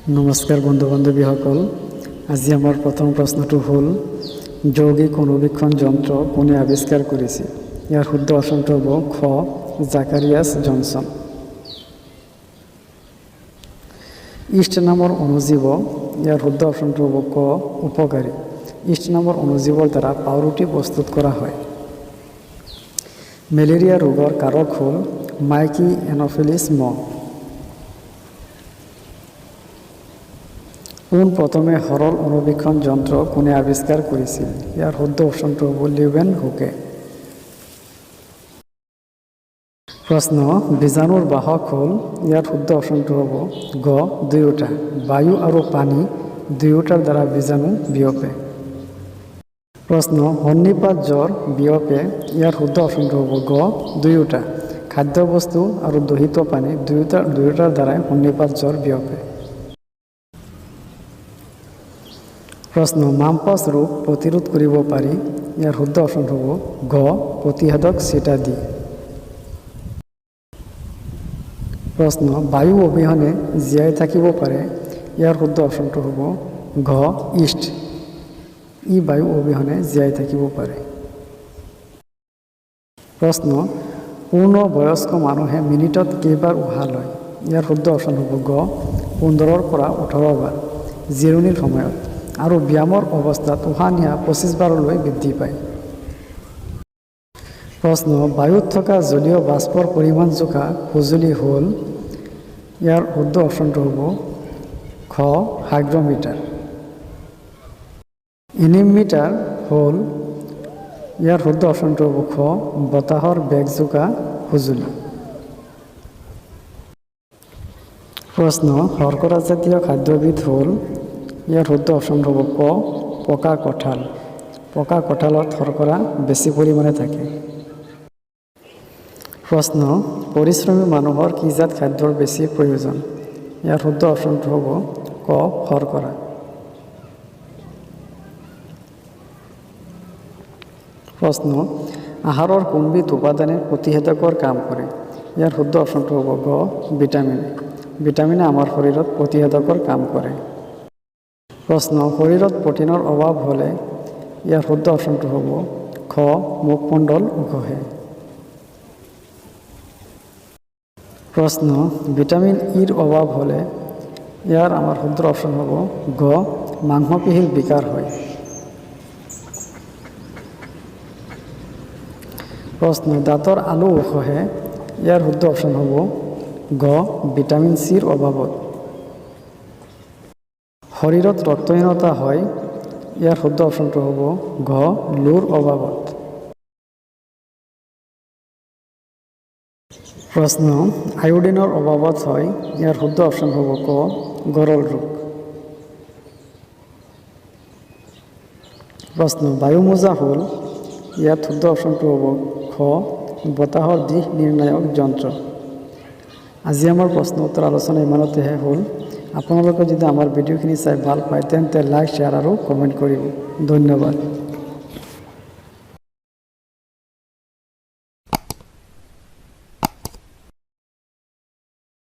নমস্কাৰ বন্ধু বান্ধৱীসকল। আজি আমাৰ প্ৰথম প্ৰশ্নটো হ'ল যৌগিক অনুবীক্ষণ যন্ত্ৰ কোনে আৱিষ্কাৰ কৰিছিল? ইয়াৰ শুদ্ধ অপশ্যনটো হ'ব খ জাকাৰিয়াছ জনছন। ইষ্ট নামৰ অণুজীৱ, ইয়াৰ শুদ্ধ অপশ্যনটো হ'ব ক উপকাৰী। ইষ্ট নামৰ অণুজীৱৰ দ্বাৰা পাউৰুটি প্ৰস্তুত কৰা হয়। মেলেৰিয়া ৰোগৰ কাৰক হ'ল মাইকি এন'ফিলিছ মহ। পোনপ্ৰথমে সৰল অনুবীক্ষণ যন্ত্ৰ কোনে আৱিষ্কাৰ কৰিছিল? ইয়াৰ শুদ্ধ অপশ্যনটো হ'ব লিউবেন হুকে। প্ৰশ্ন, বীজাণুৰ বাহক হ'ল? ইয়াৰ শুদ্ধ অপশ্যনটো হ'ব গ দুয়োটা। বায়ু আৰু পানী দুয়োটাৰ দ্বাৰা বীজাণু বিয়পে। প্ৰশ্ন, সন্নিপাত জ্বৰ বিয়পে? ইয়াৰ শুদ্ধ অপশ্যনটো হ'ব গ দুয়োটা। খাদ্যবস্তু আৰু দূষিত পানী দুয়োটাৰ দ্বাৰাই সন্নিপাত জ্বৰ বিয়পে। প্ৰশ্ন, মামপক্স ৰোগ প্ৰতিৰোধ কৰিব পাৰি? ইয়াৰ শুদ্ধ অপশ্যনটো হ'ব গ প্ৰতিষেধক ছিটা দি। প্ৰশ্ন, বায়ু অবিহনে জীয়াই থাকিব পাৰে? ইয়াৰ শুদ্ধ অপশ্যনটো হ'ব ঘ ইষ্ট। ই বায়ু অবিহনে জীয়াই থাকিব পাৰে। প্ৰশ্ন, পূৰ্ণবয়স্ক মানুহে মিনিটত কেইবাৰ উশাহ লয়? ইয়াৰ শুদ্ধ অপশ্যন হ'ব গ 15 পৰা 18 বাৰ জিৰণিৰ সময়ত, আৰু ব্যায়ামৰ অৱস্থাত উশাহ নিশাহ 25 বাৰলৈ বৃদ্ধি পায়। প্ৰশ্ন, বায়ুত থকা জলীয় বাষ্পৰ পৰিমাণ জোখা সঁজুলি হ'ল? ইয়াৰ শুদ্ধ অপশ্যনটো হ'ব খ হাইগ্ৰমিটাৰ। এনিমিটাৰ হ'ল? ইয়াৰ শুদ্ধ অপশ্যনটো হ'ব খ বতাহৰ বেগ জোখা সঁজুলি। প্ৰশ্ন, শৰ্কৰাজাতীয় খাদ্যবিধ হ'ল? ইয়াৰ শুদ্ধ অপশ্যনটো হ'ব ক পকা কঁঠাল। পকা কঁঠালত শৰ্কৰা বেছি পৰিমাণে থাকে। প্ৰশ্ন, পৰিশ্ৰমী মানুহৰ কি জাত খাদ্যৰ বেছি প্ৰয়োজন? ইয়াৰ শুদ্ধ অপশ্যনটো হ'ব ক শৰ্কৰা। প্ৰশ্ন, আহাৰৰ কোনবিধ উপাদানে প্ৰতিষেধকৰ কাম কৰে? ইয়াৰ শুদ্ধ অপশ্যনটো হ'ব গ ভিটামিন। ভিটামিনে আমাৰ শৰীৰত প্ৰতিষেধকৰ কাম কৰে। প্ৰশ্ন, শৰীৰত প্ৰটিনৰ অভাৱ হ'লে? ইয়াৰ শুদ্ধ অপশ্যনটো হ'ব খ মুখমণ্ডল উখহে। প্ৰশ্ন, ভিটামিন ইৰ অভাৱ হ'লে? ইয়াৰ আমাৰ শুদ্ধ অপশ্যন হ'ব গ মাংসপেশীৰ বিকাৰ হয়। প্ৰশ্ন, দাঁতৰ আলু উখহে? ইয়াৰ শুদ্ধ অপশ্যন হ'ব গ ভিটামিন চিৰ অভাৱত। শৰীৰত ৰক্তহীনতা হয়? ইয়াৰ শুদ্ধ অপশ্যনটো হ'ব ঘ লোৰ অভাৱত। প্ৰশ্ন, আয়োডিনৰ অভাৱত হয়? ইয়াৰ শুদ্ধ অপশ্যন হ'ব ক গৰল ৰোগ। প্ৰশ্ন, বায়ুমোজা হ'ল? ইয়াত শুদ্ধ অপশ্যনটো হ'ব খ বতাহৰ দিশ নিৰ্ণায়ক যন্ত্ৰ। আজি আমাৰ প্ৰশ্ন উত্তৰ আলোচনা ইমানতে শেষ হ'ল। আপোনালোকে যদি আমাৰ ভিডিঅ'খিনি চাই ভাল পায় তেন্তে লাইক, শ্বেয়াৰ আৰু কমেণ্ট কৰিব। ধন্যবাদ।